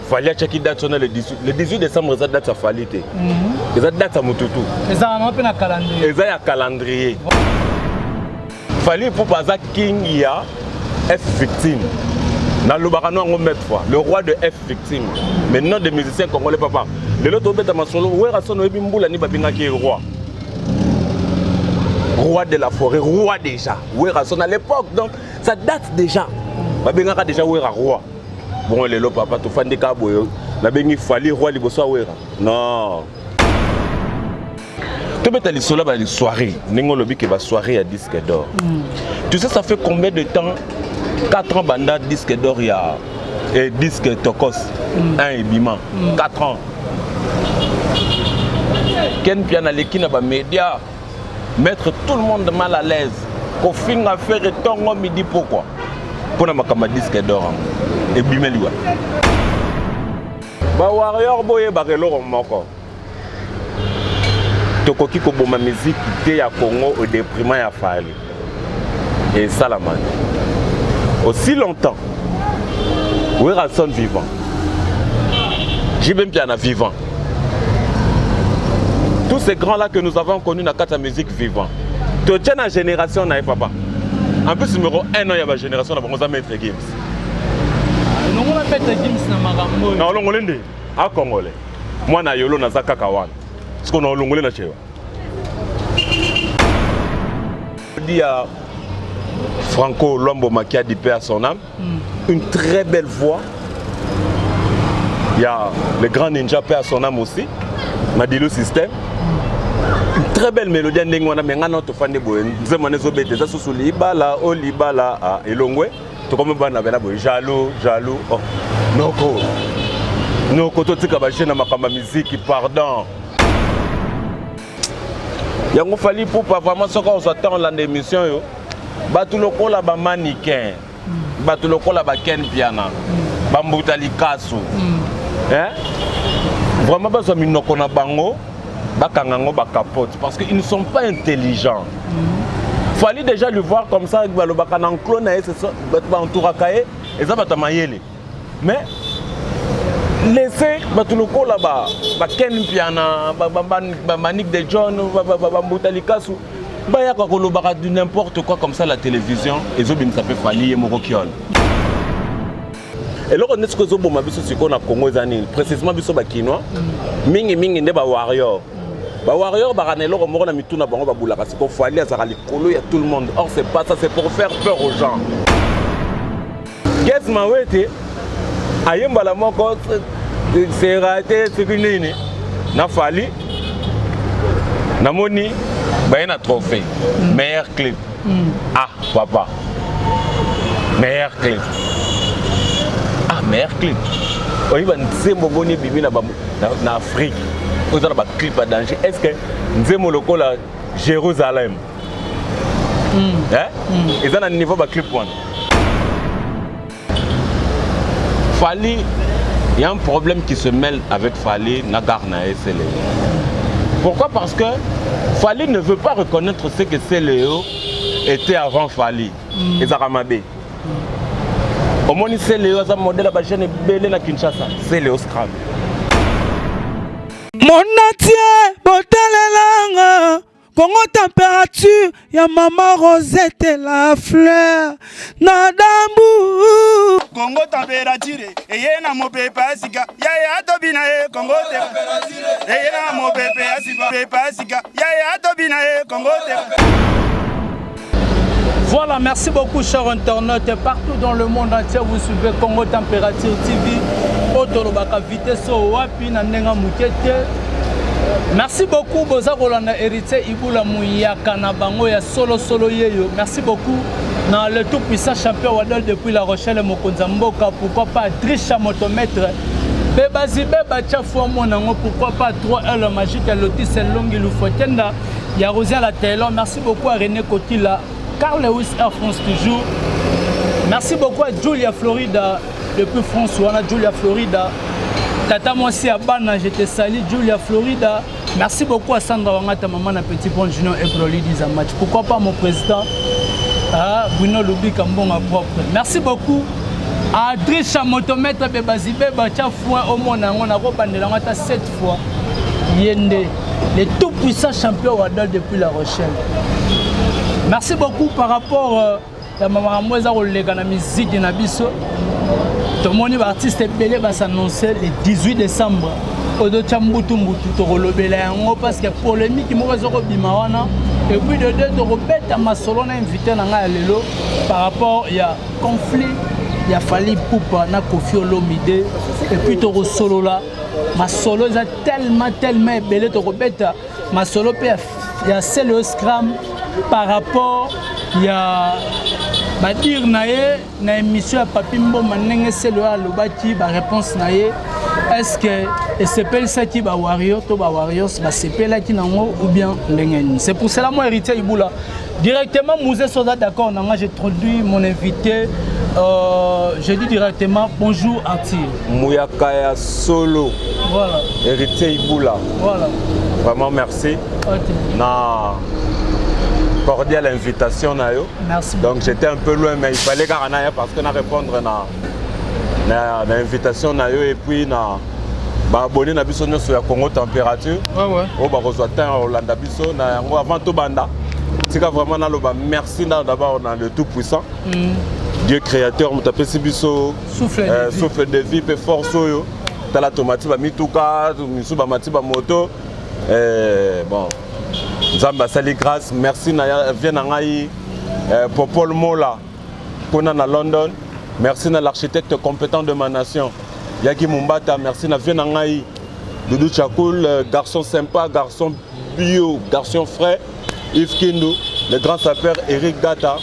Fallait checker date le 18 décembre, ça date à Falité. Ça date à Moutoutou. Et ça on appelle un calendrier. Et ça un calendrier. Fallait pour Baza King il y a F victime. Dans le barano on met fois le roi de F victime. Maintenant des musiciens congolais papa. Le lot obeta masolo ouais rason obi mbula ni babinga qui est roi. Roi de la forêt, roi déjà. Ouais rason à l'époque donc ça date déjà. Babinga déjà ouais roi. Bon, les lots, papa, tu fais des cabos. La bengi fali roi liboso awera. Non. Tu mets les sola les soirées. Nengo lobi que va soirée à disque d'or. Tu sais ça fait combien de temps? 4 ans banda disque d'or il y a et disque tokos 1 et bima 4 ans. Ken piana lekina ba média mettre tout le monde mal à l'aise. Ko finga faire tongo midi pourquoi? Pour na disque d'or. Et bimeliwa. Ba warrior boye barelo moko. Tokoki ko boma musique te ya Congo au déprimant ya Fali. Et Salaman. Aussi longtemps. Oui, Rasson vivant. J'ai même bien vivant. Tous ces grands là que nous avons connus dans la musique vivant. Tu tiens la génération na papa. En plus numéro 1 il y a ma génération là on va mettre Games. Non, on a fait des games na magambo. Non, Longolende. À Congolais. Moi na yolo na zaka kawan. Parce qu'on a Longolais na chewa. Il y a Franco Lombo Makia dit paix à son âme. Une très belle voix. Il y a le grand ninja paix à son âme aussi. Madilo System. Une très belle mélodie ndengwana menga na to fande boye. Nzemane zo bete za susu libala o libala a elongwe. Tu comme bana bela boy jaloux oh noko to tika ba jeune makamba musique pardon yango fali pour pas vraiment ce qu'on s'attend dans l'émission yo batu lokola ba mannequin batu lokola ba ken piana ba mbutali kasu hein vraiment ba zo minoko na bango ba kangango ba capote parce que ils ne sont pas intelligents. Fallait déjà le voir comme ça, le bacan clone, c'est ça, et ça va t'amayer. Mais laissez Batuloko là-bas, Ken Piana, Manik de John, Mboutalikasu, Baya Kakolobara du n'importe quoi comme ça la télévision, et Zobim ça fait Fali et Morokiol. Et là on est ce que Zobo m'a vu sur qu'on a Congo Zani, précisément Bisso Bakinois, Mingi Neba Warrior. Bah warrior baranelo comme on a mis tout na bango babula parce qu'il faut aller à Zarali Kolo, il y a tout le monde. Or c'est pas ça, c'est pour faire peur aux gens. Qu'est-ce que tu as ayemba la moko c'est raté c'est que na fali na moni ba na trophée meilleur clip. Ah papa. Meilleur clip. Ah meilleur clip. Oui ben c'est mbongoni bibi na Afrique. Vous avez un clip à danger. Est-ce que nous avons le col à Jérusalem? Ils ont un niveau de clip. Fali, il y a un problème qui se mêle avec Fali, Nagarna et Céléo. Pourquoi? Parce que Fali ne veut pas reconnaître ce que Céléo était avant Fali. Et Zaramabé. Au moins, Céléo a un modèle à chaîne belé na Kinshasa. Céléo Scram. Mon natie, botalelanga, Congo température, ya maman Rosette la fleur, nadambu. Congo température, eye na mo pepe asika, ya tobina e Congo température, eye na mo pepe asika, ya tobina e Congo température. Voilà, merci beaucoup chers internautes. Partout dans le monde entier, vous suivez Congo Température TV. Otolobaka vitesse wapi na ndenga mukete. Merci beaucoup Boza Rolanda héritier Ibula Mouyaka na bango ya solo yeyo. Merci beaucoup dans le tout puissant champion Wadol depuis La Rochelle Mokonza Mboka. Pourquoi pas Drisha Motomètre. Bebazi beba chafou monango. Pourquoi pas 3L magique Lotis Longi Lufotenda. Ya Rosia la Taylor. Merci beaucoup à René Kotila. Carl Lewis Air France toujours. Merci beaucoup à Julia Florida depuis François, Julia Florida. Tata moi aussi à Bana, je te salue Julia Florida. Merci beaucoup à Sandra Wangata, maman na petit bon junior et Broli Dizamach. Pourquoi pas mon président Bruno Lubi Kambonga propre. Merci beaucoup Adrien Chamotomètre Bébazibé Bacha fois au monde on a rebandé la 7 fois. Yende, le tout puissant champion Wadol depuis La Rochelle. Merci beaucoup par rapport à Maman Moïse Rolega na musique de Nabiso. Tout le monde artiste belé va s'annoncer le 18 décembre. Odo Chambutu Mbutu Torolobela yango parce que polémique mo bazoko bimawana et puis de deux Robert Masolo na invité na nga lelo par rapport il y a conflit, il y a fallu Poupa na Kofi Olomide et puis Toro Solo là Masolo est tellement belé to Robert Masolo pe il y a celle scram par rapport il y a dire naé na émission à Papi Mboma ndenge celle là lobaki ba réponse naé est-ce que s'appelle ça qui va warrior to ba warriors ba s'appelle là qui nango ou bien ndenge c'est pour cela moi héritier Iboula directement Mouzé Soda d'accord nanga j'ai introduit mon invité je dis directement bonjour Arthur Mouyakaya Solo voilà héritier Iboula voilà vraiment merci na cordiale invitation na yo. Merci. Donc j'étais un peu loin mais il fallait qu'on aille parce qu'on a répondre na invitation na yo et puis na ba abonné na biso nyonso ya Congo température. Ouais. O ba reçoit temps Hollande biso na yango avant to banda. Tika vraiment na loba merci d'abord on a le tout puissant. Dieu créateur mutapesi biso souffle de vie pe force yo. Tala tomati ba mituka, misu ba mati ba moto. Bon Zamba sali grâce, merci na vient ngai Popol Mola kona na London, merci na l'architecte compétent de ma nation Yaki Mumbata, merci na vient ngai Doudou Chakoul, garçon sympa, garçon bio, garçon frais, Yves Kindu, le grand sapeur Eric Gata,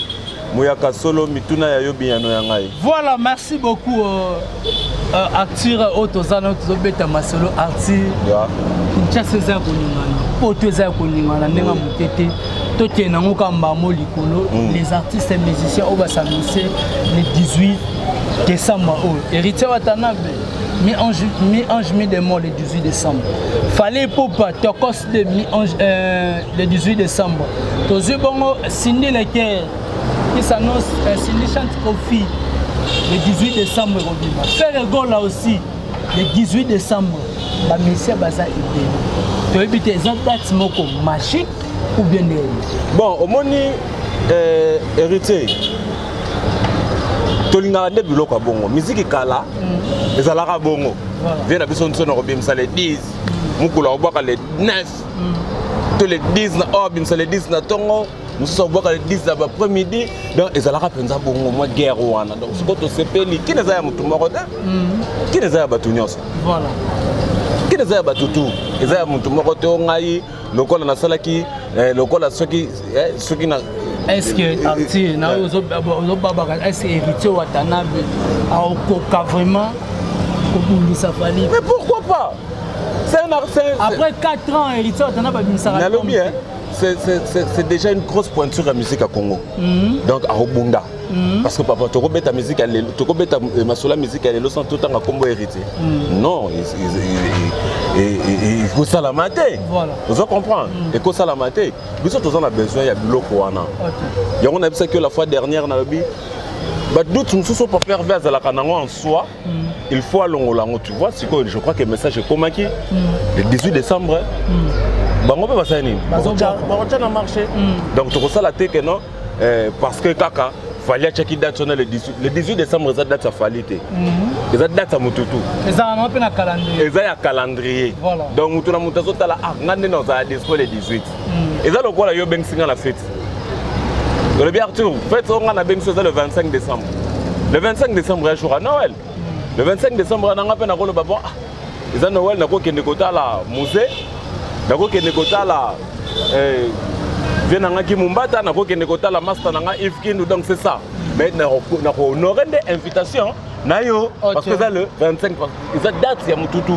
Mouyaka Solo Mituna Yayobi Yano Yangai. Voilà, merci beaucoup Arthur Otozano Tozobeta Masolo Arthur. Nchaseza koningana. Poteza koningana ndenga mutete. Toke na ngokamba mo likolo les artistes et musiciens au va s'annoncer le 18 décembre. Héritier Watanabe mi-ange mi-démon le 18 décembre. Fallait Popa Tokos de mi-ange le 18 décembre. Tozu bongo Cindy Leker qui s'annonce Cindy chante Kofi le 18 décembre. Faire le goal là aussi le 18 décembre. Ba monsieur baza idée. Tu veux éviter les dates moko magique ou bien bon au moni héritier tolinga de biloko bongo musique kala ezalaka bongo vient na biso nsono robimsa le 10 mukula obaka le 9 tous les 10 na obimsa le 10 na tongo nous obaka le 10 na après-midi donc ezalaka penza bongo moi guerre wana donc ce que sepeli qui nezaya mutu moko da qui nezaya batu nyonso voilà qui nezaya batu tout ezaya mutu moko te ngai lokola na salaki lokola soki na est-ce que Arthur na ozo baba est-ce que héritier Watanabe a vraiment comme ça fallait mais pourquoi pas après 4 ans héritier Watanabe bimsara c'est déjà une grosse pointure à musique à Congo donc à Robunda parce que papa tu rebeta musique à l'élo tu rebeta masola musique à l'élo sans tout temps à Combo héritier non il faut ça la mater voilà vous comprenez et que ça la mater biso tous on a besoin il y a biloko wana il y a on a vu ça que la fois dernière na bi bah d'autres nous sont pas pervers à la kanango en soi il faut à longolango tu vois c'est que je crois que le message est comme qui le 18 décembre bango pe basani barocha na marché donc tu ressens la tête non parce que kaka fallait checker date le 18 décembre ça date ça fallait té ça date ça mututu ça on peut na calendrier ça ya calendrier donc mutu na mutu ça la ngande non ça dispo le 18 et ça le quoi la yo ben singa la fête le bien Arthur fête on a ben ça le 25 décembre le 25 décembre est jour à Noël le 25 décembre on a pe na ko le baba et ça Noël na ko kende kota la musée nako kende kotala vient ngaki Mumbata nako kende kotala master nanga Yves Kindu donc c'est ça mais nako honorer des invitations nayo parce que ça le 25 ça date ya mututu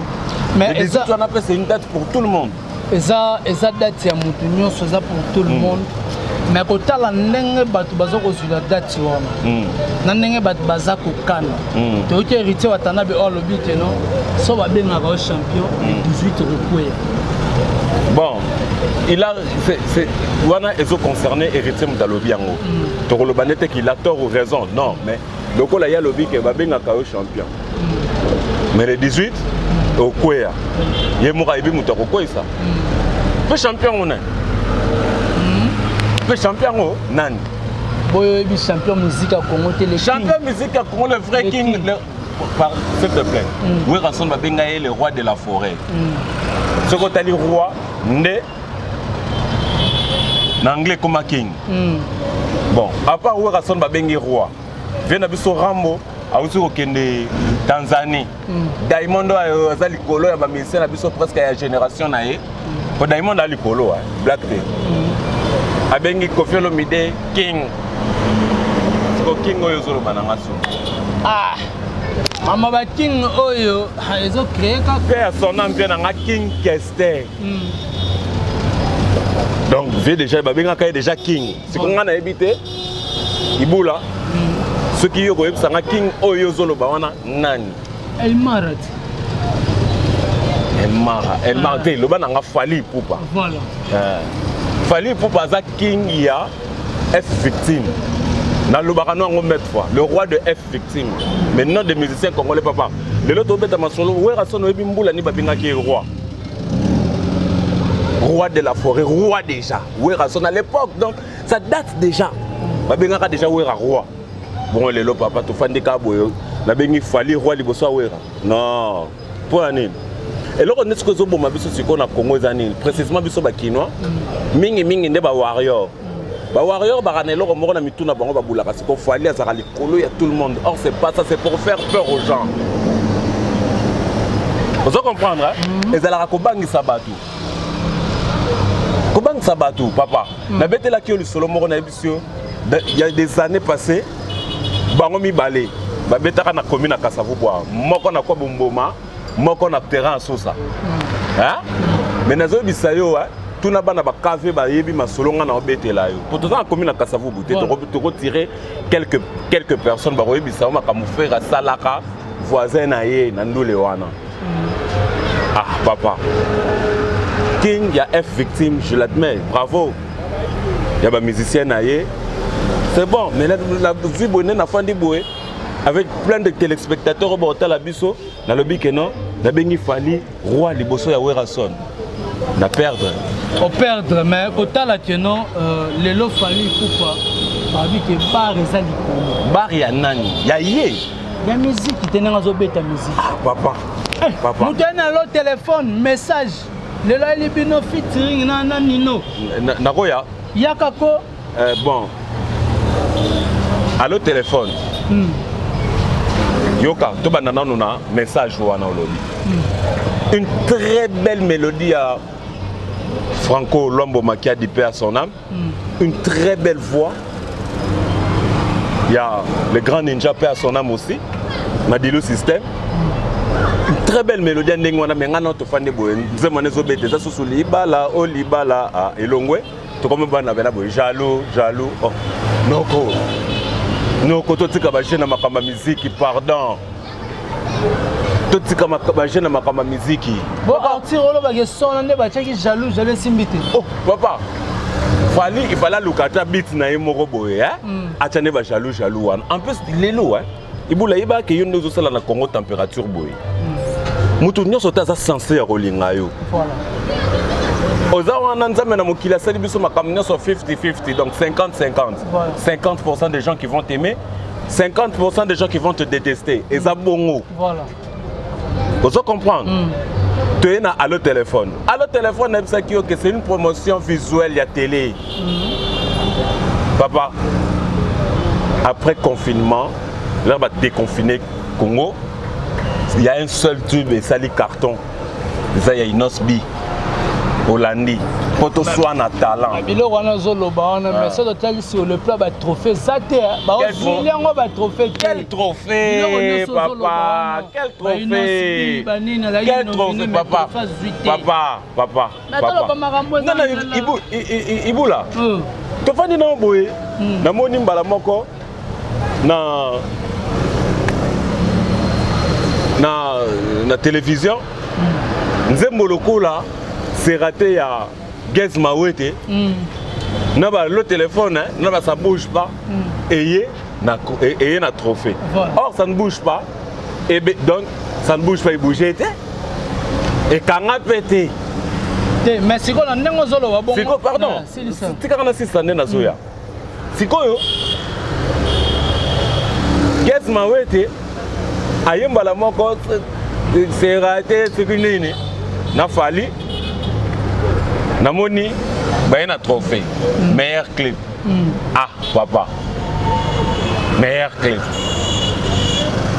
mais ça on appelle c'est une date pour tout le monde et ça date ya mutunyo ça pour tout le monde mais kotala ndenge batu bazoko sur la date wana na ndenge batu bazako kana to ke héritier Watanabe o lobite non so ba benga ba champion 18 repoye. Bon, il a c'est wana ezo concerné héritier Mdalobi yango. To le banete qu'il a tort ou raison. Non, mais lokola ya lobby ke babengaka yo champion. Mais le 18 au Kwea. Ye moka ibi muto kokwesa. Pe champion on est. Pe champion nani? Boyo bi champion musique à Congo télé. Champion musique à Congo le vrai king. S'il te plaît. Oui, Rasson babenga le roi de la forêt. Ce qu'on t'a dit roi né en anglais comme king. Bon, à part où Rasson babenga roi. Vient d'abisso Rambo. Aussi au Tanzanie. Diamond a likolo ya ba musicien na biso presque ya génération na ye. Ko Diamond a likolo Black Day. Abengi Koffi Olomide king. Ko king oyo zolo bananga so. Ah. Mama ba king oyo ezo créer ka père son nom bien na king Kester. Donc vie déjà babenga ka déjà king. Si ko ngana ebité Ibula. Ce qui est un king oyo zolo bawana nani El Marat le ban nga Fally Ipupa voilà Fally Ipupa za king ya F victime na lobaka no ngo mettre fois le roi de F victime maintenant des musiciens congolais papa le loto beta masolo wera sono ebi mbula ni babinga ki roi de la forêt roi déjà wera sono à l'époque donc ça date déjà babinga ka déjà wera roi. Bon, les lots, papa, tu fais des cabos. La bengi Fally roi liboso wera. Non. Pour année. Et là, on est ce que zobo ma biso siko na Congo zani. Précisément biso ba kinois. Mingi nde ba warrior. Ba warrior ba ranelo ko moko na mituna bango ba bulaka siko Fally azaka likolo ya tout le monde. Or c'est pas ça, c'est pour faire peur aux gens. Vous comprendre hein? Et ça la ko bangisa batu. Ko bangisa batu papa. Na betela ki yo solo moko na biso. Il y a des années passées. Bango mi balé ba betaka na commune à Kasavu bois moko na ko bomboma moko na terrain sosa hein mais nazo bisayo tout na bana ba cave ba yebi masolonga na obetela yo pour tout ça commune à Kasavu bout te retirer quelques personnes ba yebi ça ma camoufler à salaka voisin na ye na ndole wana ah papa king ya F victime je l'admets bravo ya ba musicien na ye. C'est bon, mais la vie bonne n'a pas boé avec plein de téléspectateurs au hôtel à Bisso, dans le bic non, la bengi Fally roi liboso ya Werason. Na perdre. Au perdre mais au tal non les lots Fally Ipupa parmi que bar eza likolo. Bar ya nani? Ya yé. La musique qui tenait en beta musique. Ah papa. Papa. Nous tenons le téléphone message. Le là les bino featuring na Nino. Na koya. Yakako. Bon. Allo téléphone. Yoka, tu as un message wana olobi. Une très belle mélodie à Franco Lombo Makia dit paix à son âme. Une très belle voix. Il y a le grand ninja paix à son âme aussi. Madilu System. Une très belle mélodie à Ndengwana Mengana Tofande Boen. Zemane Zobete, ça sous Libala, Olibala à Elongwe. Tu comme bana bena boy jaloux oh noko noko totika ba jeune makamba musique pardon totika makamba jeune makamba musique bon partir olo ba son ne ba tchaki jaloux simbité oh papa Fally il fallait lukata beat na ye moko boy atane ba jaloux wan en plus lelo ibula iba ke yondo zo sala na Congo température boy mutu nyonso ta za censé rolinga yo voilà. Aux Nzambe na mokila sali biso makamnya so 50-50 donc 50-50. Voilà. 50% des gens qui vont t'aimer, 50% des gens qui vont te détester. Et ça bongo. Voilà. Vous comprendre? Tu es à le téléphone. À le téléphone, c'est une promotion visuelle, il y a télé. Papa, après confinement, là on va déconfiner Congo. Il y a un seul tube et ça les cartons. Ça il y a une osbi. Hollandi, pour que tu sois un talent. Mais ça doit être sur le plat, le trophée. Quel trophée, papa? Quel trophée? Quel trophée, papa? Papa. Non, Iboula. Tu fais des noms, boy. Na moni mbala moko. Na télévision. Nzemboloko là. C'est raté à Gez Mawete. Le téléphone, ça ne bouge pas. Et et un trophée. Voilà. Or, ça ne bouge pas. Et donc, ça ne bouge pas, il bougeait. Et quand on a pété. Mais c'est quoi la négociation? Pardon, c'est quand on a 6 années dans Soya. C'est quoi? Qu'est-ce que je fais? Ayembala moko c'est raté c'est que na fali na moni ba un trophée meilleur clip. Ah papa meilleur clip.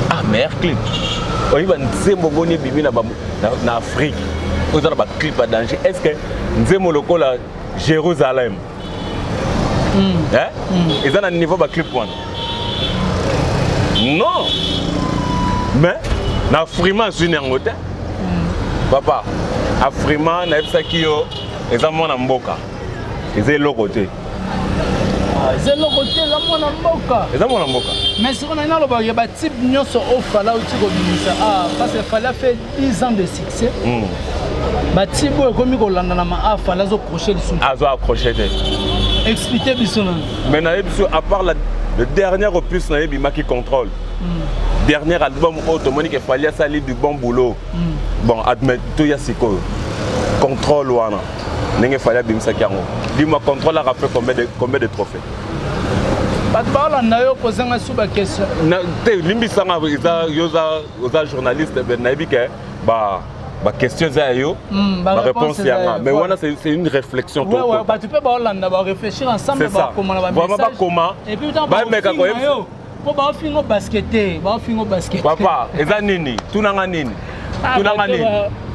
Ah meilleur clip. Oui ba nzembo boni bibi na Afrique. Vous avez un clip à danger. Est-ce que nzembo lokola Jérusalem? Ils ont un niveau de clip one. Non. Mais na Frima suis n'angote. Papa, Afrima na epsa kiyo ezamo na mboka. Ezelo côté. Ezelo côté la mona mboka. Ezamo na mboka. Mais si on a une autre ba type nyonso au fala uti ko bimisa parce que fala fait 10 ans de succès. Ba tibo ekomi ko landa na ma fala zo crocher le sous. Azo accrocher. Expliquez bisona. Mais na ebiso à part le dernier opus na ebima qui contrôle. Dernier album automonique il fallait salir du bon boulot. Bon, admet tout ya siko. Contrôle wana. N'enge fallait bimsa kiango. Dis-moi contrôle a fait combien de trophées? Pas de parole na yo poser nga sous ba question. Na te limbisa nga yoza journaliste ben na ebike ba question za yo ba réponse ya mais wana c'est une réflexion tout. Ouais bah tu peux ba Hollande ba réfléchir ensemble ba comment la ba message. Vraiment comment? Et puis ba meka ko yo. Po ba fingo basketter, ba fingo basket. Papa, eza nini? Tunanga nini?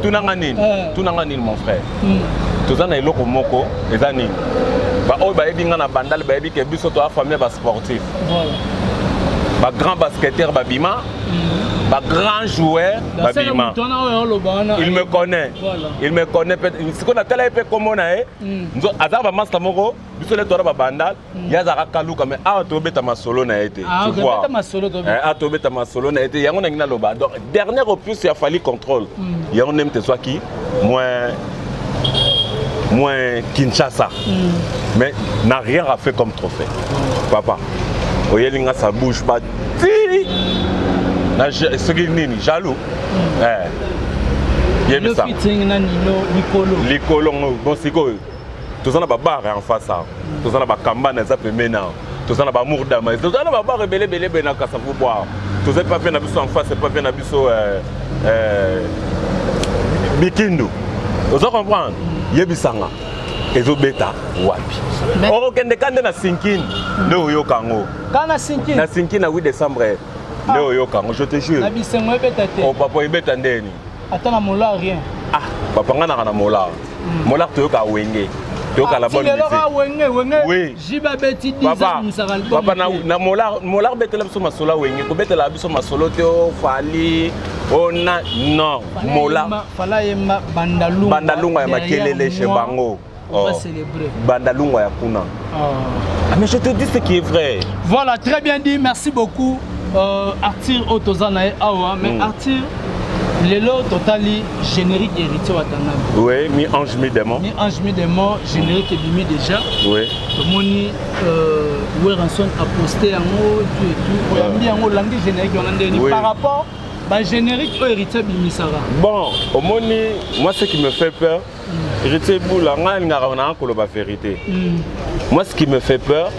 Tunanga nini mon frère? Tozana eloko moko eza nini? Ba oyo ba ebinga na bandal ba ebike biso to famille ba sportif. Voilà. Ba grand basketteur ba bima. Ba grand joueur ba bima. Il me connaît. Voilà. Il me connaît peut-être. Ce qu'on a tellement épais comme on a nzo azaba master moko biso le tora ba bandal ya zaka kaluka mais a to beta ma solo na été. Tu vois. A to beta ma solo na été yango na ngina loba. Donc dernier opus il a fallu contrôle. Yango nem te soit qui moins Kinshasa. Mais n'a rien à faire comme trophée. Papa. Oyelinga ça bouge pas. Ce qui est jaloux. Le fitting na Nicolo. Bon c'est quoi? Tous en a barre en face ça. Tous en a kamba ça peut maintenant. Tous en a ba mourdama. Tous en a ba rebelle na kasa pour boire. Tous pas bien abiso en face, pas bien abiso Bikindu. Vous comprenez? Yebisanga. Ezo beta wapi. Oro kende na sinkini. Leo yo kango. Kana sinkini. Na sinkini na 8 décembre. Leo yo kango, je te jure. Na bisengo beta te. Oh papa ibeta ndeni. Atana mola rien. Ah, papa ngana na mola. Mola to yo ka wenge. To ka la bonne musique. Oui. Jiba beti 10 ans musaka album. Papa na mola betela biso masola wenge. Ko betela biso masolo te o fali. Ona non, mola. Fala yema bandalunga. Bandalunga ya makelele chez bango. On va célébrer. Bandalunga ya kuna. Ah mais je te dis ce qui est vrai. Voilà, très bien dit. Merci beaucoup. Arthur Otozana et Awa. Mais Arthur, Lelo Totali, générique héritier Watanabe. Oui, mi ange mi démon. Mi ange mi démon, générique est bimi déjà. Oui. Moni Weranson a posté un mot, tout et tout. On a mis un mot langue générique. Par rapport au générique au héritier Bimisara. Bon, au moni, moi ce qui me fait peur, héritier Boulanga, il n'y a rien que la vérité. Moi ce qui me fait peur,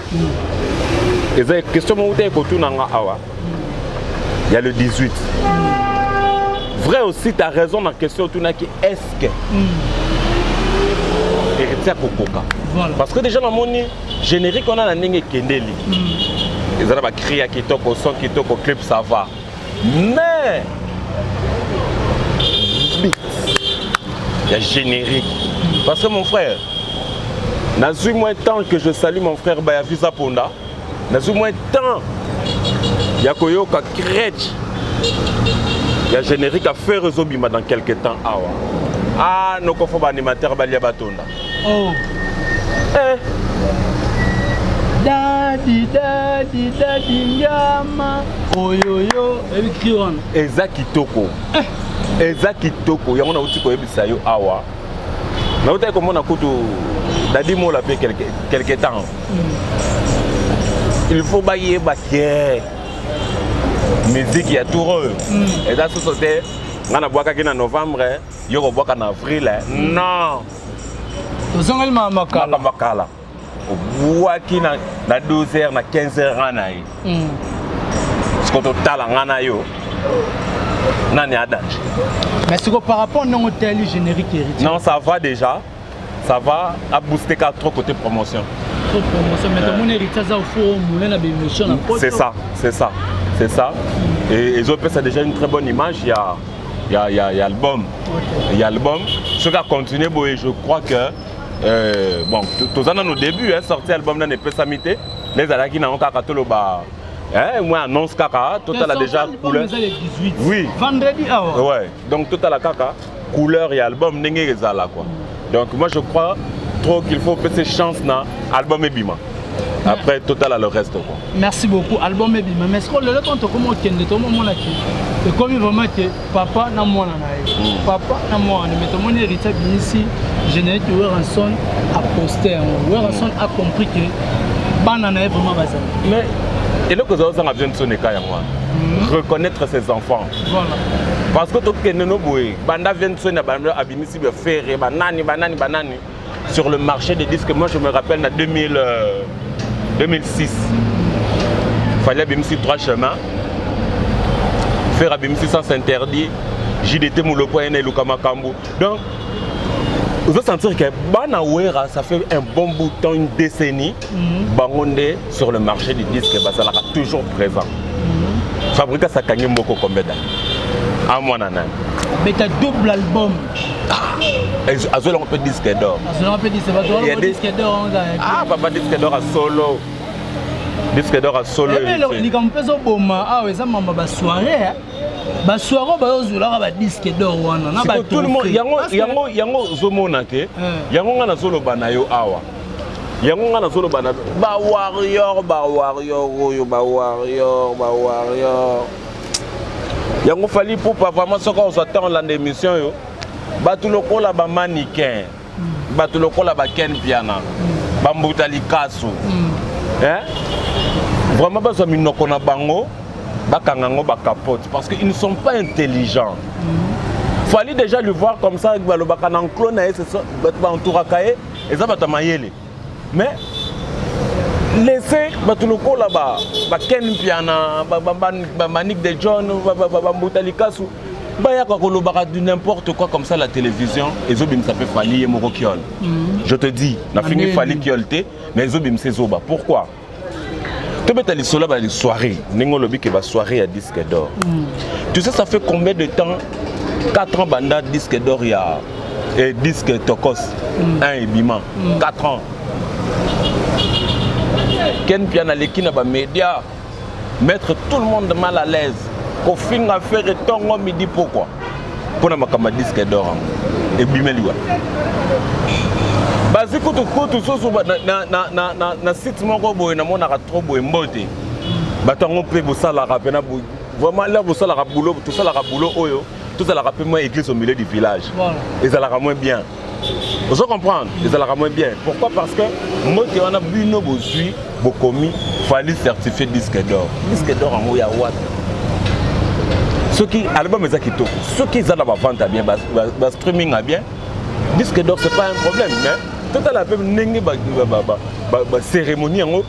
et c'est question où tu es awa. Il y a le 18. Vrai aussi, tu as raison dans la question qui est-ce que héritier Kokoka. Voilà. Parce que déjà dans mon générique, on a la ligne Kendeli. Ils ont crié à Kitoko, son Kitoko, clip, ça va. Mais il y a générique. Parce que mon frère, n'a eu moins de temps que je salue mon frère Bayavisa Ponda. N'a eu moins de temps. Il y a Koyoka Kretch. Il y a générique à faire Zobima dans quelques temps. Ah, nos confrères animateurs Balia Batonda. Oh. Daddy, daddy, daddy, yama. Oh yo yo. Eza Kitoko. Eza Kitoko. Y'a on a aussi koyebisa yo awa. Mais vous savez comment on a coûté Daddy Mo l'a fait quelques temps. il faut bailler baquet musique ya toureux et dans ce côté on a boire en novembre yo ko boire en avril non ozongali makala makala boire qui na 12h na 15h ana yi ce que total ngana yo nani a danger mais c'est par rapport au tel générique héritier non ça va déjà ça va à booster qu'à trop côté promotion. C'est ça, c'est ça, c'est ça. Et les autres, c'est déjà une très bonne image. Il y a l'album. Il y a l'album. Ce qui a continué, je crois que bon, tous en au début, sorti l'album dans les Pessamité. Les Alaki n'ont qu'à le bas. Moi, annonce Kaka, total a déjà couleur. Oui. Vendredi, ouais. Donc total a Kaka, couleur et album n'est là quoi. Donc moi je crois trop qu'il faut que ces chances na album et bima. Après total à le reste quoi. Merci beaucoup album et bima. Mais ce que le temps comment kende to moment là et comme vraiment que papa na moi na papa na moi mais to mon héritage ici génétique Weranson a posté Weranson a compris que banana est vraiment bazar. Mais et là que ça a besoin de sonner quand moi. Reconnaître ses enfants. Voilà. Parce que tout no boy banda vient de sonner banda abinisi be faire banani sur le marché des disques. Moi je me rappelle en 2006 fallait abinisi 3 chemins faire abinisi sans interdit JDT Moulopo et Lukama Kambu. Donc vous allez sentir que Banawera ça fait un bon bout de temps, une décennie Bangonde sur le marché des disques ça sera toujours présent. Fabrica ça gagne beaucoup combien d'années à mon anan. Mais tu as double album. Azol on peut disque d'or. Azol on peut disque d'or. Ah papa disque d'or à solo. Disque d'or à solo. Mais les campés boma ah ouais ça m'a ba soirée. Ba soirée ba ozula ba disque d'or wana na ba tout le monde yango zomona ke yango ngana solo bana yo awa. Yango ngana solo bana ba warrior oyo ba warrior. Yango fali pour pas vraiment ce qu'on s'attend dans l'émission yo. Batu lokola ba mannequin. Batu lokola ba ken piana. Ba mbutali kasu. Vraiment ba so minoko na bango ba kangango ba capote parce qu'ils ne sont pas intelligents. Fallait déjà le voir comme ça avec ba kana clone et c'est ça ba entoura kaé et ça ba tamayele. Mais laissez Batuloko là-bas, Ken Piana, Manik de John, Mboutalikasou, du n'importe quoi comme ça la télévision, et Zobim ça peut fallir et Morokiol. Je te dis, n'a fini falli Kiolte, mais Zobim c'est Zoba. Pourquoi? Tu peux aller sur les soirées, Ningolobi qui va soirée à disque d'or. Tu sais, ça fait combien de temps? 4 ans, Banda disque d'or, il y a et disque Tokos, 1 et Bima, 4 ans. Ken Piana l'équipe na média mettre tout le monde mal à l'aise. Au fin à faire et tongo midi pourquoi? Pour na makama disque d'or et bimeliwa. Basi kutu soso na site moko boy na mona trop boy mbote. Batango pe bosala rapena boy. Vraiment là bosala boulot, tout ça la boulot oyo, tout ça la rappelle moi église au milieu du village. Voilà. Et ça la rend moins bien. Vous comprenez? Et ça la rend moins bien. Pourquoi? Parce que moi qui on a bu nos besoins Bokomi, fallait certifier disque d'or. Disque d'or en Ouya Watt. Ceux qui, album est qui tout. Ceux qui ont la vente à bien, le streaming à bien, disque d'or c'est pas un problème. Mais tout à la même cérémonie en haut.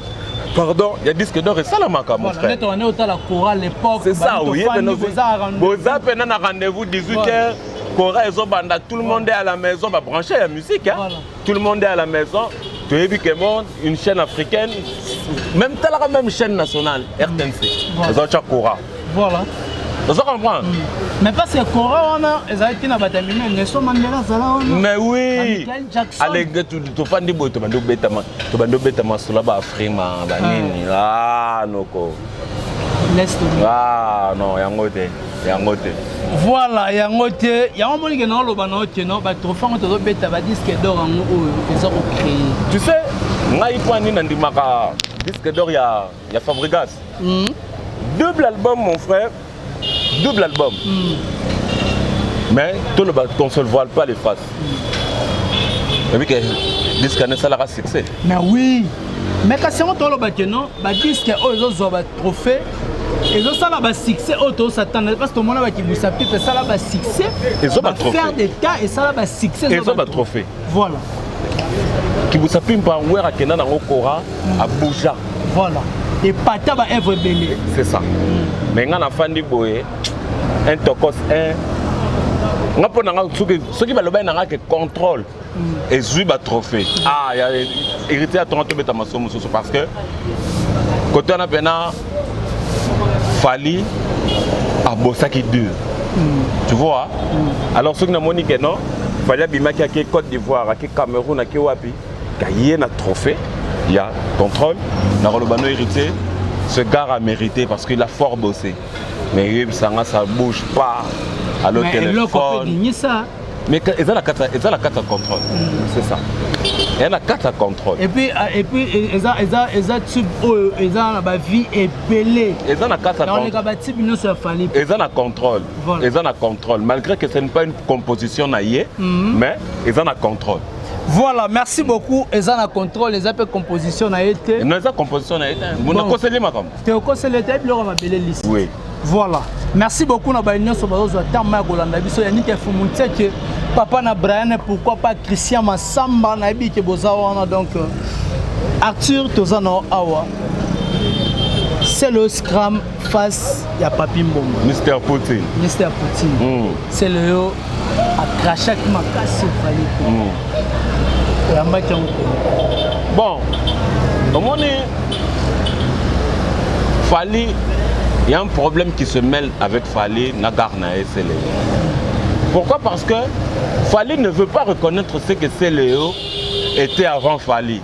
Pardon, il y a disque d'or et ça la marque mon frère. On est au la chorale l'époque. C'est ça, oui. Vous avez un rendez-vous 18h. Cora et Zobanda, tout le monde est à la maison, va brancher la musique. Voilà. Tout le monde est à la maison. Tu as vu que une chaîne africaine, même la même chaîne nationale, RTNC. Voilà. Cora. Voilà. Vous comprenez? Mais parce que Cora, ils ont été dans la bataille, Nelson Mandela, mais oui. Allez, tu fais des beaux, tu vas nous bêter sur la bas frima, ah, non, ah, non, yangote. Voilà, yangote, yangote qui n'a pas de nom, bah trop fort on te doit bêter, bah disque d'or en haut, ils ont créé. Tu sais, ngai kwani nandi maka disque d'or ya Fabregas. Double album mon frère, double album. Mais tout le on se voile pas les faces. Et puis que disque n'est ça la succès. Mais oui. Mais quand on tolo bakeno, ba disque ils ont ba trophée, ils ont ça là ba succès auto s'attendre parce que tout le monde va qui vous s'appuie ça là ba succès. Ils ont ba trophée. Faire des cas et ça là ba succès. Ils ont ba trophée. Voilà. Qui vous s'appuie pas ouer à Kena dans Okora à Bouja. Voilà. Et pata ba œuvre belé. C'est ça. Mais ngana fandi boye un tokos un ceux qui va le bain n'a que contrôle et jouer le trophée. Ah, il y a hérité à Toronto parce que côté on a pena Fali à Bossaki 2. Tu vois? Alors ceux qui n'ont pas dit non, Fali a bimaki à Côte d'Ivoire, à Cameroun, à Wapi, il y a un trophée, il y a contrôle. Dans le bano hérité, ce gars a mérité parce qu'il a fort bossé. Mais ça ne bouge pas. Alors téléphone. Mais ils ont la carte à contrôle. C'est ça. Il y a la carte à contrôle. Et puis ils ont la vie est belle. Ils ont la carte à contrôle. Ils ont la contrôle. Ils ont la contrôle. Malgré que ce n'est pas une composition naïe, mais ils ont la contrôle. Voilà, merci beaucoup. Ils ont la contrôle, ils ont la composition naïe. Non, ils ont composition naïe. Vous avez conseillé ma femme. Tu as conseillé la liste. Oui. Voilà. Merci beaucoup na ba union so bazo tama kolanda biso ya nike fumuntseke papa na Brian pourquoi pas Christian Massamba na bi ke bozawana donc Arthur Tozano Awa. C'est le scrum face ya Papi Mbombo. Mr Poutine. Mr Poutine. C'est le yo à crachak makasi fali. Ya mbaki bon. Comment on Fali. Il y a un problème qui se mêle avec Fali, Nagarna et Céléo. Pourquoi? Parce que Fali ne veut pas reconnaître ce que Céléo était avant Fali.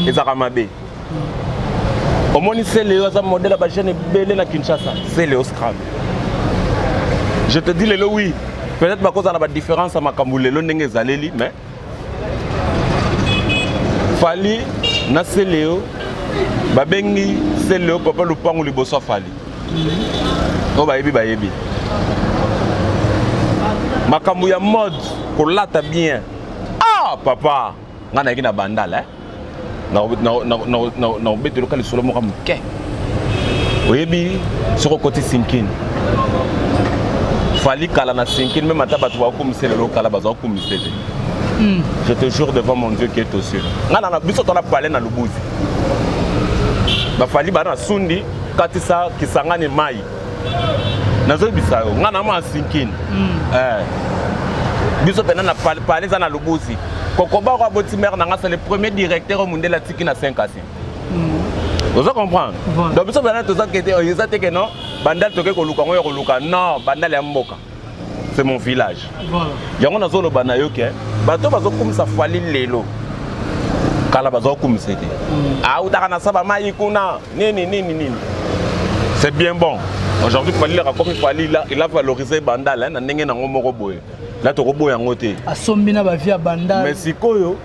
Et Zaramabé. Au moins, Céléo a un modèle à Bachane Belé na Kinshasa. Céléo Scram. Je te dis, Lélo, oui. Peut-être parce qu'il y a une différence à Makamboulelo, mais Fali, na Céléo, Babengi, Céléo, Papa Lupangu, Liboso Fali. Oh bayebi. Makambu ya mode kolata bien. Ah papa, ngana yaki na bandala na beto lokali solo mo kamuke. Oyebi soko côté Sinkin. Fali kala na Sinkin même ata batu ba komisela lokala bazo komisela. Je te jure devant mon Dieu qui est au ciel. Ngana na biso tona parler na Lubuzi. Ba Fali bana sundi Katisa Kisangani Mai. Nazo bisayo ngana ma Sinkin. Biso pena na parler za na Lubuzi. Kokoba kwa Botimer nanga c'est le premier directeur au monde la tiki na 5 à 5. Vous comprenez? Donc biso pena to za kete o yeza teke non bandal toke ko luka ngoyo ko luka non bandal ya mboka. C'est mon village. Voilà. Yango nazo lo bana yoke bato bazo kumisa Fali lelo. Kala bazo kumisete. Ah utaka na saba mai kuna nini. C'est bien bon. Aujourd'hui, il a valorisé Bandal. Il a là, tu as ngoté. Asombina ba via Bandal. Mais sikoyo.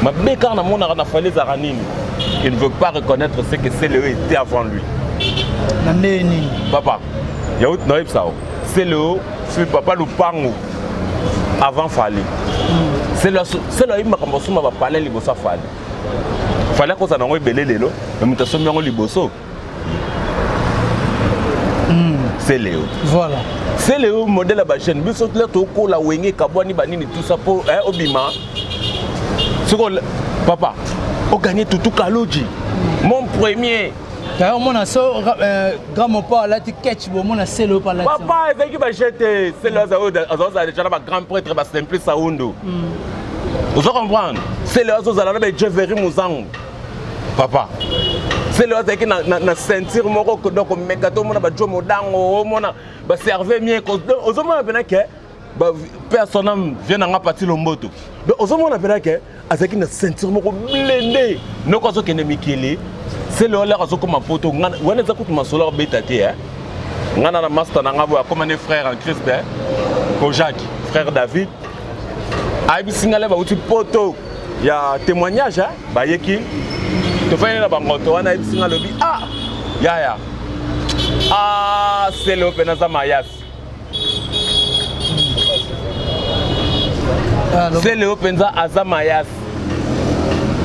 Ma bécar na mona na falé zaranini. Il ne veut pas reconnaître ce que Céléo était avant lui. Nani. Papa. Yaout noib sao. Céléo fut papa Lupangu avant Fali. Céléo il m'a commencé à parler liboso Fali. Fallait qu'on s'en envoie belé lelo, mais nous sommes en liboso. C'est Léo. Voilà. C'est Léo modèle à Bachène. Bisot là toko la wenge kabwani banini tout ça pour obima. Papa, on gagne tout Kaloji. Mon premier. D'ailleurs mon asso grand papa là tu catch mon asso le par là. Papa, il fait que Bachète, c'est là ça déjà la grand prêtre ba simple Saondo. Vous comprenez? C'est là ça là ben Jeveri Muzangu. Papa. C'est là qui na sentir moko donc megato mona ba jomo dango mona ba server bien ozomona pena que personne vient na parti lomboto donc ozomona pena que azaki na sentir moko blendé noko zo kene mikili c'est là là zo comme poto wana za kutu masolo betate ngana na master na ngabo comme un frère en Christ ko Jacques frère David aibi singale ba uti poto ya témoignage ba yeki tu fais une bangoto, on a dit que lobby. Ah, ya. Ah, c'est le Penaza Mayas. C'est le Penza Azamayas.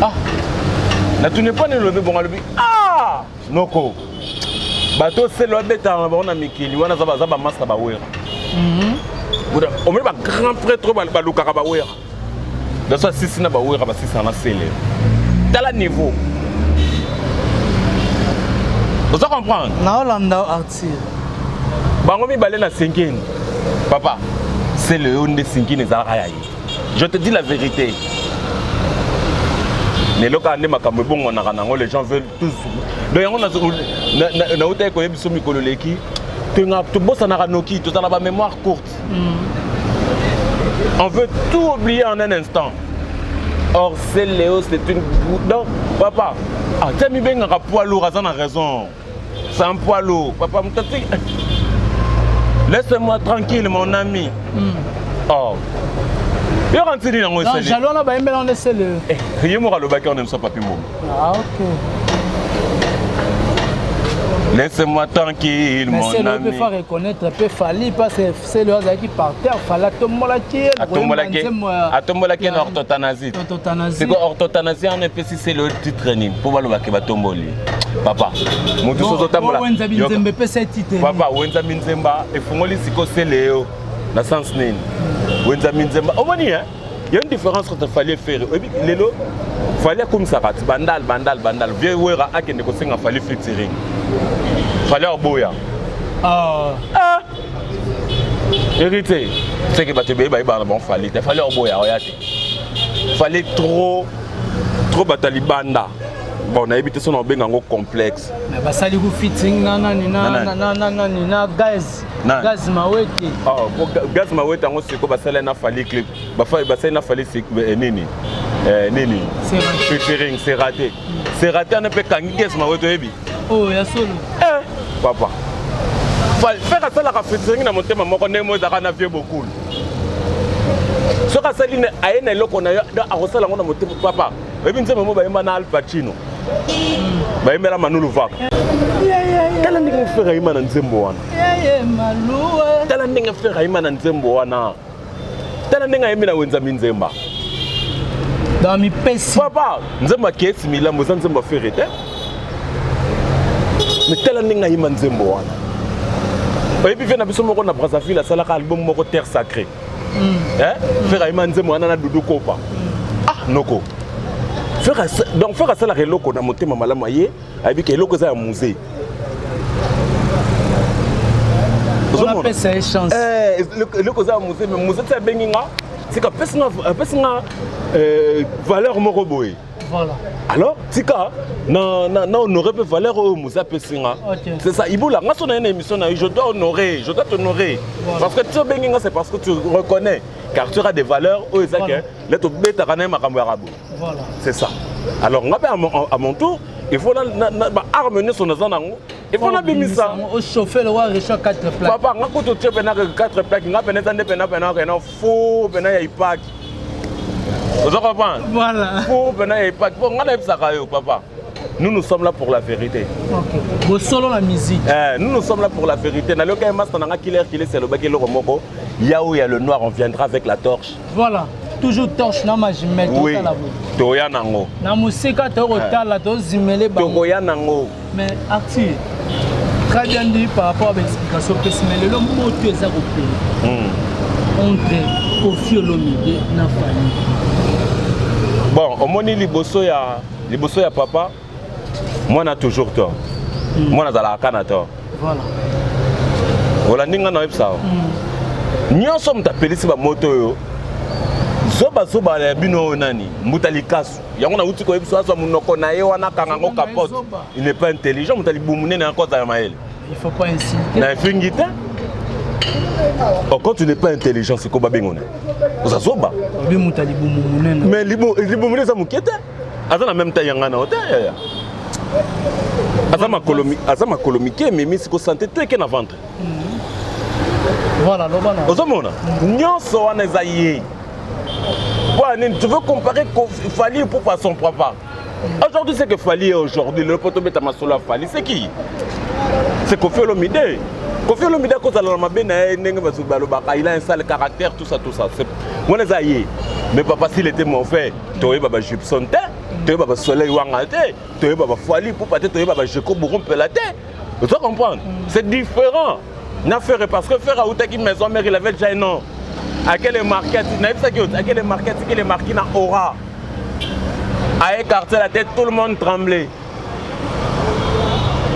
Ah, Na tu n'es pas né le bon le ah noko. Bato c'est le bêta on a mikili wana za ba master ba wera. On met ba grand prêtre ba luka ba wera. Dans ça six na ba wera ba six na sele. Dans la niveau. Vous comprenez? Na Hollanda Arthur. Bango mi balé na 5e. Papa, c'est le haut de 5e ezalaka. Je te dis la vérité. Les gens veulent tous. Donc, on a la mémoire courte. On veut tout oublier en un instant. Or, c'est Léo, c'est une. Donc, papa, tu as mis bien un poids lourd, ça a raison. C'est un poids lourd. Papa, laisse-moi tranquille, mon ami. Oh. Je rentre dans le salon. Jalon là, bah, on laisse le. Il y a le bac, on aime ça, papi. Ah, ok. Laisse-moi tranquille, mon ami. Mais c'est faire reconnaître, peut falloir parce que c'est le hasard qui par terre, fallait tomber la qui. Atombola qui est orthothanasie. C'est quoi orthothanasie en effet si c'est le titre pour voir le bac qui va tomber. Papa, mon tout ce Papa, Wenza Minzemba, et Fongoli Siko c'est Léo, dans le sens Nen. Wenza Minzemba, au moins, il y a une différence entre fallait faire. Lélo, fallait comme ça, bandal. Vieux ouera à qui ne conseille pas fallait featuring. Fallait au boya. Hérité, c'est que tu vas bon fallait. Fallait au boya, fallait trop bataille banda. Bon, on a évité son bengango complexe. Mais bah ça lui fitting nana gaz maweti. Oh, gaz maweti on sait quoi bah ça n'a fallu clip. Bah ça n'a fallu c'est nini. Featuring c'est raté. C'est raté on peut kangi gaz maweti ebi. Oh, ya solo. Papa. Faire ça la featuring na monter maman on est moi za na vieux beaucoup. Ce que ça line aena loko na a rosala ngona monter papa. Ebi nzema mo ba yemba na Al Pacino. Ba yemba Manulu Vak. Tala ndinga fera imana nzembo wana. Maluwe. Tala ndinga fera imana nzembo wana. Tala ndinga yemina wenza minzemba. Dans mi pesi. Papa, nzemba kesi mila mo nzemba ferete. Mais tala ndinga yemana nzembo wana. Ba yebi vena biso moko na Brazzaville sala ka album moko Terre Sacrée. Fera imana nzembo wana na Dudu Kopa. Ah, noko. Donc faire ça la reloko na motema malamu ye abi ke loko za musée. On appelle ça une chance. Loko za musée mais musée ça benginga c'est que personne valeur moko boy. Voilà. Alors tika na honorer peu valeur au musée pesinga. C'est ça ibula nga sona une émission na je dois t'honorer. Voilà. Parce que tu benginga c'est parce que tu reconnais car tu auras des valeurs au Isaac là tu bêta kana makambo arabu. Voilà. C'est ça. Alors à mon tour il faut harmoniser son azanango. Il faut la bimisa. Au chauffeur le roi Richard 4 plaques. Papa nga ko to tchepe na 4 plaques nga peneza nde pena fou pena ya ipak. Vous comprenez? Voilà. Fou pena ya ipak. Bon nga na ebsaka yo papa. Nous sommes là pour la vérité. OK. Vous solo la musique. Nous sommes là pour la vérité. Na loka master na killer c'est le bakelo moko. Yao ya le noir on viendra avec la torche. Voilà. Toujours torche na majimel tout ça là. Toya nango. Na musika to rotala to zimele ba. Toya nango. Mais Arthur, très bien dit par rapport à l'explication personnelle, le mot tu es à repérer. Entre Koffi Olomide na famille. Bon, au moni liboso ya papa, moi na toujours tort. Moi na zala kana tort. Voilà. Voilà ninga na websa. Nyonso mtapelisi ba moto yo. Zoba la bino nani mutali kasu yango na uti ko yebso aso munoko na ye wana kangango capote. Il n'est pas intelligent mutali bumune na koza ya maele. Il faut pas insulter. Na fingita. Oh, quand tu n'es pas intelligent c'est quoi babengona. Oza zoba. Bi mutali bumune. Mais libumune za mukete. Aza na même temps yanga na hôtel. Azama kolomike mais mi siko santé tout est na ventre. Voilà, l'obana. Ozomona. Nyonso wana zaye. Tu veux comparer Fally pour pas son papa. Aujourd'hui, c'est que Fally aujourd'hui, le poteau de Tamasolo Fally, c'est qui? C'est Koffi Olomide. Koffi Olomide, il a un sale caractère, tout ça. Mais papa, s'il était mauvais, tu aurais Baba Gibson. toyeba ba soleil wanga te, toyeba ba Fally Ipupa te, toyeba ba Jeko Bourou Mpela te. Tu dois comprendre. C'est différent. N'a fait parce que faire à qui maison mère il avait déjà un nom. À quel market, à quel market, quel marqué na aura. À écarter la tête, tout le monde tremblait.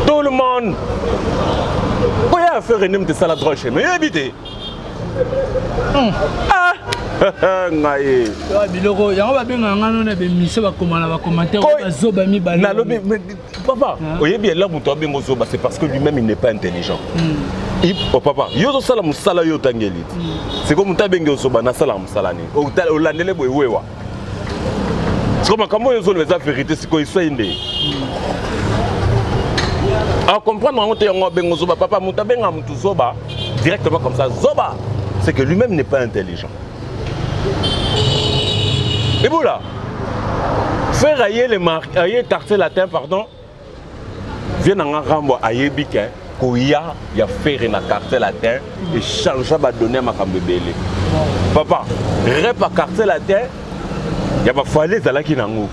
Tout le monde. Pourquoi il a fait René de ça la droche? Mais il a habité. Ah! Ngaye. Biloko, yango ba benga ngano na be mission ba komana ba commentaire ba zoba mi ba. Nalobi papa, oye bien là muto bengo zoba c'est parce que lui-même il n'est pas intelligent. Oh papa, yo zo sala musala yo tangeli. C'est comme muta bengo zoba na sala musala ni. O landele boy wewa. C'est comme comment yo zo les vérité c'est quoi soit inde. À comprendre on te yango bengo zoba papa muta benga mutu zoba directement comme ça zoba. C'est que lui-même n'est pas intelligent. Et voilà. Faire ailler les marques, ailler quartier latin, pardon. Viens dans un rambo ailler biquin, koya, y a faire un quartier latin et changer ba donner ma cambébélé. Papa, rep à quartier latin, y a pas fallu les ala qui n'angou.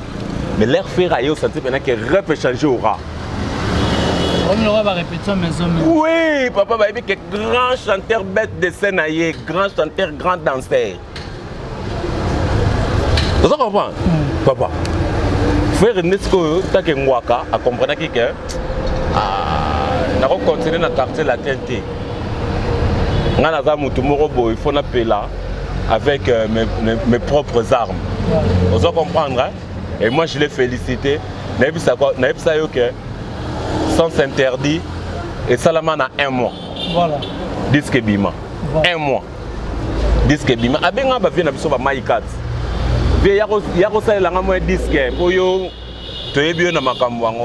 Mais l'air faire ailler au senti pendant que rep changer au rat. On va répéter maison. Oui, papa va dire que grand chanteur bête de scène ailleurs, grand chanteur, grand danseur. Tu comprends? Papa, faire Nesco, tu as Mwaka, à comprendre que nous allons continuer dans le quartier latin. Nous allons il faut appeler avec mes propres armes. Vous comprendre? Et moi je l'ai félicité. Sans interdit et Salaman a 1 mois. Voilà. Disque Bima. 1 mois. Disque Bima. Abenga ba vient biso ba maikat. Vie yako sa langa mo disque pour yo to yebio na makambo wango.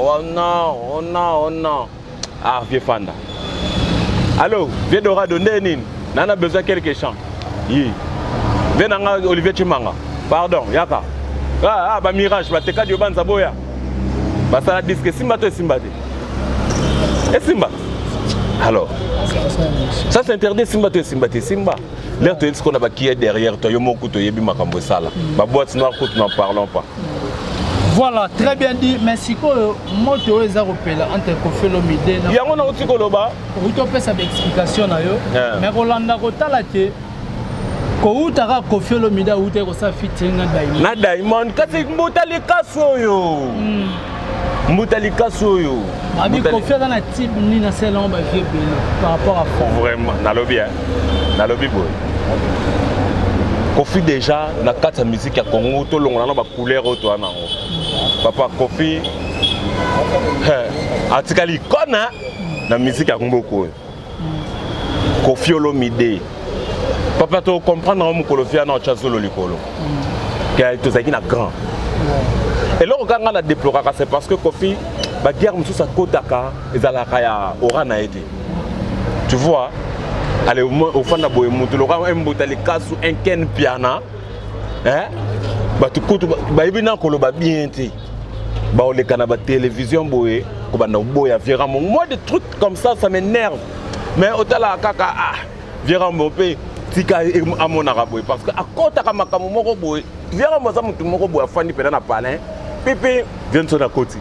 On. Ah vie fanda. Allô, vie Dora donner nini? Nana besoin quelque chant. Yi. Vie nanga Olivier Chimanga. Pardon, yaka. Ah ba mirage ba teka dio banza boya. Ba sala disque simba to simba te. Et Simba. Alors, ça c'est interdit Simba to Simba te Simba. L'air te dit qu'on a qui est derrière toi, yomo kuto yebi makambo sala. Ba boîte noire kuto n'en parlons pas. Voilà, très bien dit. Merci que moto eza repela entre Koffi Olomide na. Yango na uti koloba. Uto pesa explication na yo. Mais Rolanda kotala te. Ko utaka Koffi Olomide uta ko sa featuring na Diamond. Na Diamond kasi mbotali kaso yo. Mbotali kaso yo. Ami Koffi na type ni na selon ba vieux belé par rapport à fond. Vraiment, na lobby hein. Na lobby boy. Koffi déjà na kata musique ya Congo to longa na ba couleur auto na ngo. Papa Koffi atikali kona na musique ya Congo ko. Koffi Olomide. Papa to comprendre mo kolofia na chazolo likolo. Que to zaki na grand. Et là quand on a déploré c'est parce que Koffi ba guerre musu sa kotaka ezalaka ya orana été. Tu vois? Allez au fond na boye mutu lo ka mbotali kasu un ken piana. Hein? Ba tu kutu ba ibina ko lo ba bien té. Ba ole kana ba télévision boye ko ba na boya vraiment moi des trucs comme ça m'énerve. Mais otala kaka ah vraiment pe tika amonaka boye parce que akotaka makamu moko boye vraiment za mutu moko boye afandi pena na palin. Pipi vient sur la côte.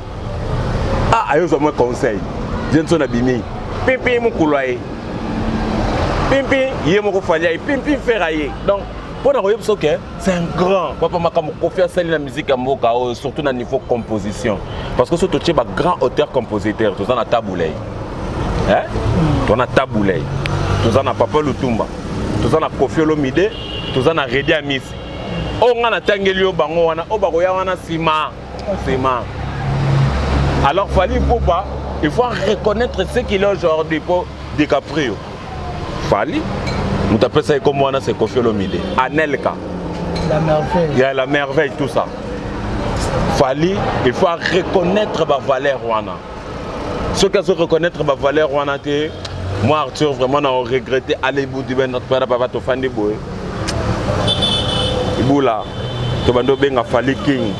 Ah, ayo zo moi conseil. Vient sur la bimi. Pipi mon couloir. Pipi yé mon Fally Pipi ferrailler. Donc pour nous que c'est un grand. Papa m'a confié à la musique à Moka surtout dans niveau composition parce que surtout tu es un grand auteur compositeur tout ça na taboulay. Hein? Tu as taboulay. Tout ça na Papa Lutumba. Tout ça na Koffi Olomide, tout ça na Redi Amis. On a tangeli au bango wana au bagoya wana sima. Alors Fally Ipupa, il faut reconnaître ce qu'il est aujourd'hui pour DiCaprio. Fally, nous t'appelons ça comme moi, c'est Koffi Olomide. Anelka. La merveille. Il y a la merveille, tout ça. Fally, il faut reconnaître ma valeur wana. Ceux qui ont reconnaître ma valeur wana, moi Arthur, vraiment, on a regretté aller bout du notre père papa Tofandi Boy. Iboula, Tobando Benga Fally King.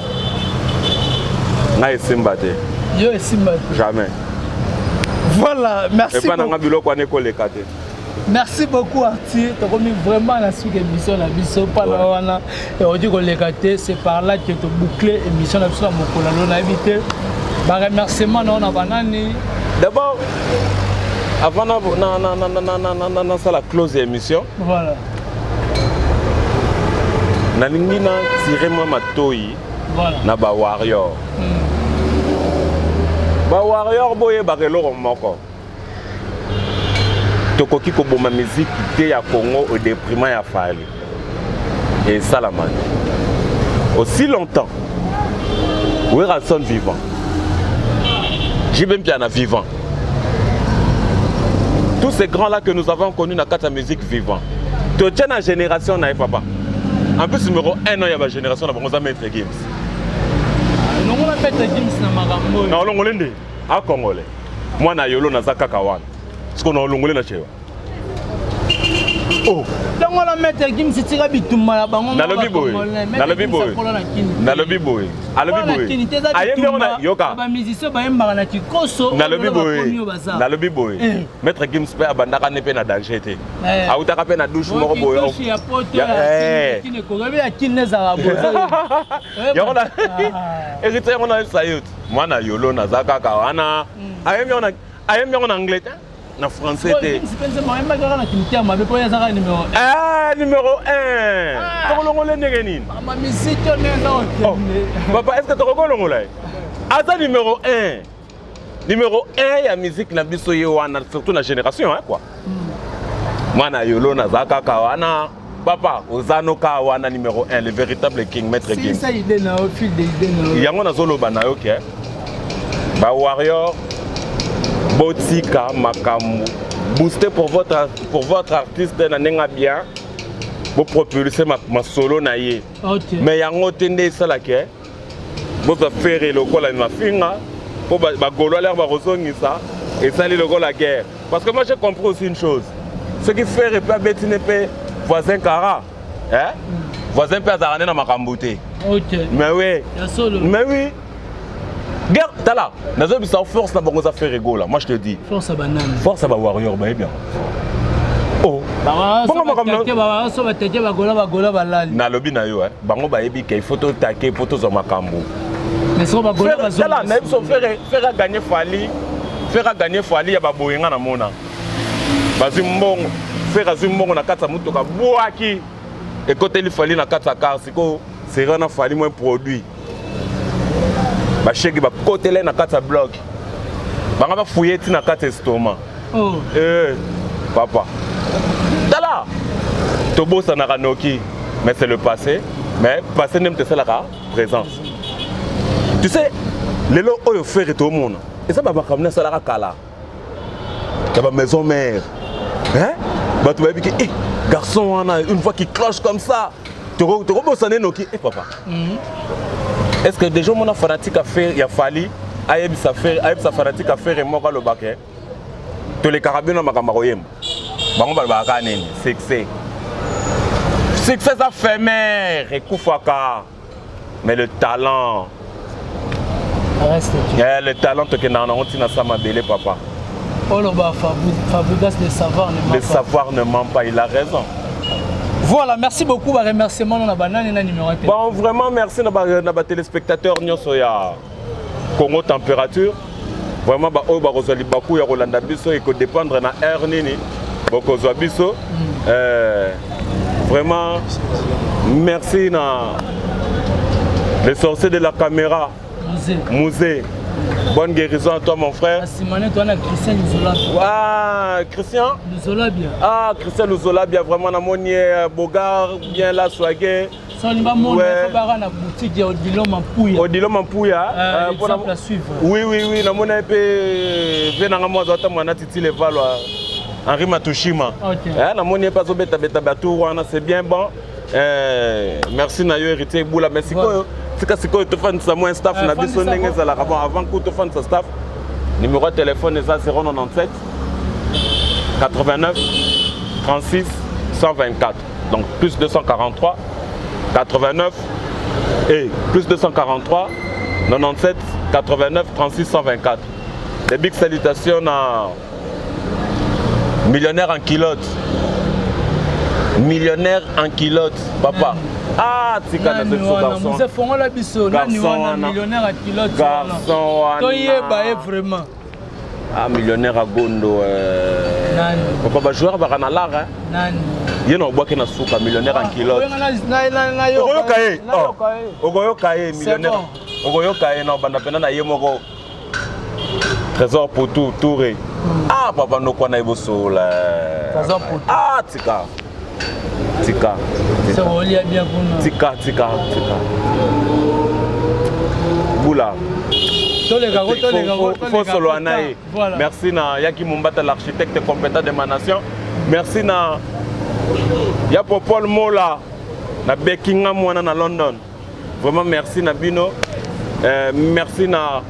Naï Simbate. Yo Simbate. Jamais. Voilà, merci. Et pas dans le biloko on est collé. Merci beaucoup Arthur. Tu as remis vraiment la suite émission la biso pas là et on dit qu'on les gâté c'est par là que tu boucler émission la biso mon collègue on a invité. Bah remerciement on a banani. D'abord avant ça la close émission. Voilà. Nalingi na tirer moi matoi. Voilà. Na ba warrior. Ba warrior boye ba keloko moko. Tokoki koboma musique te ya Congo au déprimant ya Fali. Et Salaman. Aussi longtemps. Weralson vivant. Jibem Piana vivant. Tous ces grands-là que nous avons connus dans la musique vivant. Tu tiens la génération na papa. En plus numéro 1 il y a la génération na bonza Maître Gims. Non on a Maître Gims na makambo. Non longolende a Congolais. Moi na yolo na zakaka wana. Parce qu'on a longolé na chewa. Oh. Donc on a Maître Gims tira bitumba la bango. Na lobi boy. Na lobi boy. Na lobi boy. A lobi boy. Ayembe on a yoka. Ba musicien ba yemba na kikoso. Na lobi boy. Na lobi boy. Maître Gims pe abandaka ne pe na danger te. Autaka pe na douche moko boy. Qui ne connaît pas qui ne zara boza. Yona. Héritier on a sayut. Moi na yolo na zakaka wana. Ayembe on a anglais. Na français te. Numéro 1. Tolongole negenine. Ma musique on Papa, est-ce que tu reconnais Asa numéro 1. Numéro 1 ya musique na biso yewana surtout na génération hein quoi. Mana yolo na zakaka wana. Papa, ozano ka wana numéro 1 le véritable king Maître Gims. C'est ça idée na au fil des idées na. Yango na zolo bana OK. Ba warrior Botika Makamu. Booster pour votre artiste na nenga bien. Pour propulser ma solo na ye. OK. Mais yango tende sala ke. Bo za faire lokola na finga pour ba golo l'air ba rozongisa et ça le lokola guerre. Parce que moi j'ai compris aussi une chose. Ce qui fait pas bétine pe voisin kara. Hein? Voisin pe azarane na makambuté. OK. Mais oui. Mais oui. Guerre, t'as là. Nazo bisa force na bango za faire rigola. Moi je te dis. Force à banane. Force à ba warrior ba bien. Oh. Bongo makambo. So ba teke ba gola balali. Na lobby na yo hein. Bango ba yebi ke photo taquer photo zo makambo. Mais so ba gola ba zo. Là, na biso faire gagner Fali. Faire gagner Fali ya ba boyenga na mona. Bazi mbongo. Faire zimbongo na kata mutoka boaki. Et côté li Fali na kata car siko c'est rien na Fali moins produit. Ba cheki ba côté là na kata bloc. Banga ba fouiller ti na kata estomac. Oh. Papa. Tala. Tobo ça na kanoki, mais c'est le passé, mais passé n'aime te la présent. Tu sais, les lots oyo faire tout le monde. Et ça ba kamna ça la kala. Tu ba maison mère. Hein? Ba tu vas dire que garçon une fois qu'il cloche comme ça, tu rebossaner noki papa. Est-ce que déjà mon fanatique à faire, il a fallu, aïe sa fanatique à faire et moi le baquet. Tous les carabines à Makamaroyem. Bango balbakane, succès. Succès ça fait mère et koufaka. Mais le talent. Reste. Le talent que nous avons, c'est ça ma belle papa. Oh le bas Fabregas le savoir ne ment pas. Le savoir ne ment pas, il a raison. Voilà, merci beaucoup. Remerciement dans la banane et dans le numéro 1. Bon, vraiment merci à nos téléspectateurs Soya Congo Température. Vraiment, on va recevoir beaucoup de Rolanda Bisso et que dépendre de l'air Nini. Beaucoup de Bisso. Vraiment, merci à les sorciers de la caméra. Musée. Bonne guérison à toi, mon frère. Simone, toi, Christian Luzola. Ah, Christian Luzola bien. Ah, Christian Luzola bien. Vraiment, on a mon Bogar, bien là, soigné. Odilo Mampouya. Exemple à suivre. Oui, on a mon épée. Les Valois. Henri Matushima. C'est bien bon. Merci Nayo héritier Boula. Merci. Si tu fais un staff, avant que tu fasses un staff, numéro de téléphone est 097 89 36 124. Donc plus 243 89 et plus 243 97 89 36 124. Des big salutations Millionnaire en culotte. Millionnaire en culotte, papa. Ah, tu connais ce garçon. C'est fond la biso. Millionnaire en culotte. Garçon. Toi y est vraiment. Ah, millionnaire à Gondo. Papa, bah joueur va en l'art. Nani. Il y a un bois qui n'a souka millionnaire en culotte. Ogoyo Kaye, millionnaire. Ogoyo Kaye, non, bandapena na yemoko. Trésor pour tout, Touré. Ah, papa, nous connaissons là. Trésor pour tout. Ah, Tika. Tika. C'est bien pour nous. Tika. Boula. Faut solo anaï. Merci na Yaki Mumbata, l'architecte compétent de ma nation. Merci na Yapo Paul Mola, na Beckingham Mwana na London. Vraiment merci na Bino. Merci na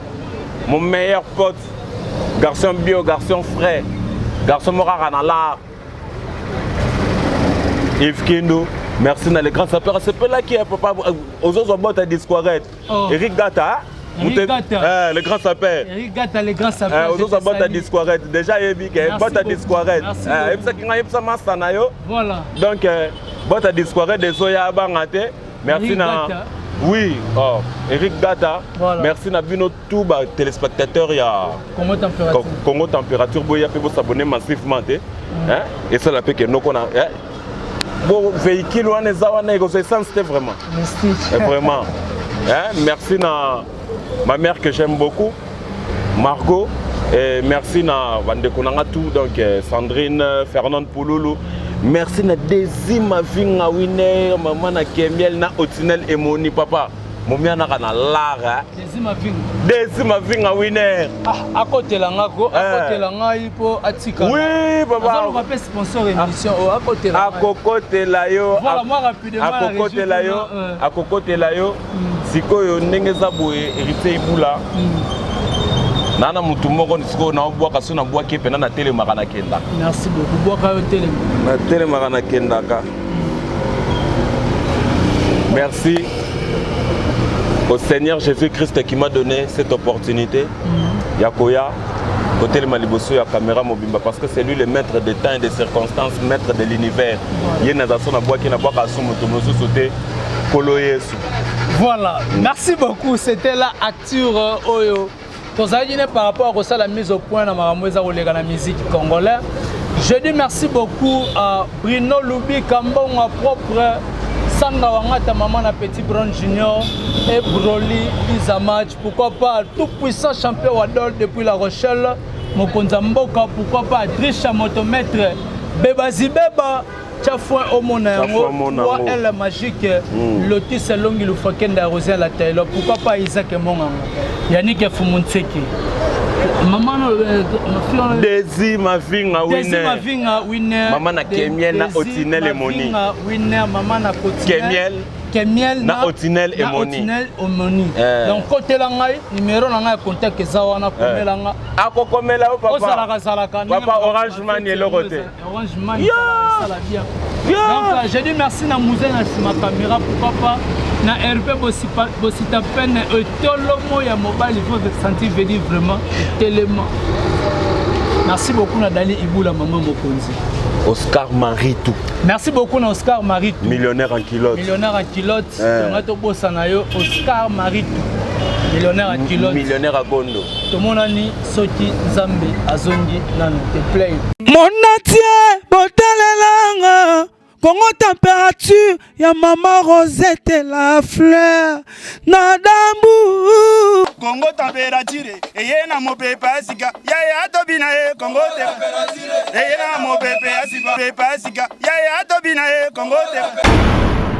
mon meilleur pote, garçon bio, garçon frais, garçon moral dans l'art. Yves Kindo, merci na les grands sapeurs. C'est pas là qui est papa aux autres bottes à disquarette. Eric Gata. Le grand sapeur. Eric Gata, les grands sapeurs. Aux autres bottes à disquarette. Déjà Yves bottes à disquarette. Voilà. Donc bottes à disquarette des Oya Bangate. Merci na. Oui, Eric Gata, voilà. Merci à tous les téléspectateurs. Il y a Congo Température, il faut s'abonner massivement. Et ça, la paix que nous avons. Bon, véhicule, on est c'était vraiment. Merci. Vraiment. Merci à ma mère que j'aime beaucoup, Margot. Et merci à tout, donc Sandrine, Fernande Pouloulou. Merci na Desi ma vie na winner maman na Kemiel na Otinel et Moni papa momia na kana lara Desi ma vie na winner à côté la ngako à côté la ngaipo atika oui papa on va faire sponsor émission à côté la à côté la yo voilà moi rapidement à côté la yo sikoyo ndenge za boye hérité ibula nana mutu moko nisiko na obwaka so na bwaki pena na tele makana kenda. Merci beaucoup. Bwaka yo tele. Na tele makana kenda ka. Merci au Seigneur Jésus-Christ qui m'a donné cette opportunité. Yakoya côté le maliboso ya caméra mobimba parce que c'est lui le maître des temps et des circonstances, maître de l'univers. Yena za so na bwaki na bwaka so mutu no so sote kolo Yesu. Voilà. Merci beaucoup. C'était la Acture Oyo. Par rapport à ça, la mise au point dans la musique congolaise. Je dis merci beaucoup à Bruno Loubi Kambon, à propre Sandra Wangata, maman à Petit Brown Junior et Broly Izamatch. Pourquoi pas tout puissant champion Wadol depuis La Rochelle, Mokonza Mboka, pourquoi pas Drisha Motomètre, Beba Zibeba. Chafouin au Monango, elle magique, Lotis Longi le Foken d'Arosé la Taylor, pourquoi pas Isaac et Monango, Yannick Fumunseki. Maman, Desi ma fille na winner. Maman na Kemiel na Otinel et Moni. Winner, maman na Kemiel na Otinel et Moni. Donc côté langai numéro nanga contact ezawa na komelanga. Akokomela papa. Papa Orange Man et le côté. Orange Man. Ça la bien. Donc j'ai dit merci na Mouzen na ma caméra pourquoi pas na RP Bosita peine et tolomo ya mobile il faut se sentir venir vraiment tellement. Merci beaucoup na Dali Iboula maman Mokonzi. Oscar Maritou. Merci beaucoup na Oscar Maritou. Millionnaire en culotte. Millionnaire en culotte. Ngato bosanayo Oscar Maritou. Millionnaire en culotte. Millionnaire à Gondo. Tout le monde a dit Soki Zambi Azongi Nano te play. Mon natie botalelanga Congo température ya mama Rosette la fleur Nadambu Congo température eye na mopepa sika ya tobina e Congo température eye na mopepa sika ya tobina e Congo température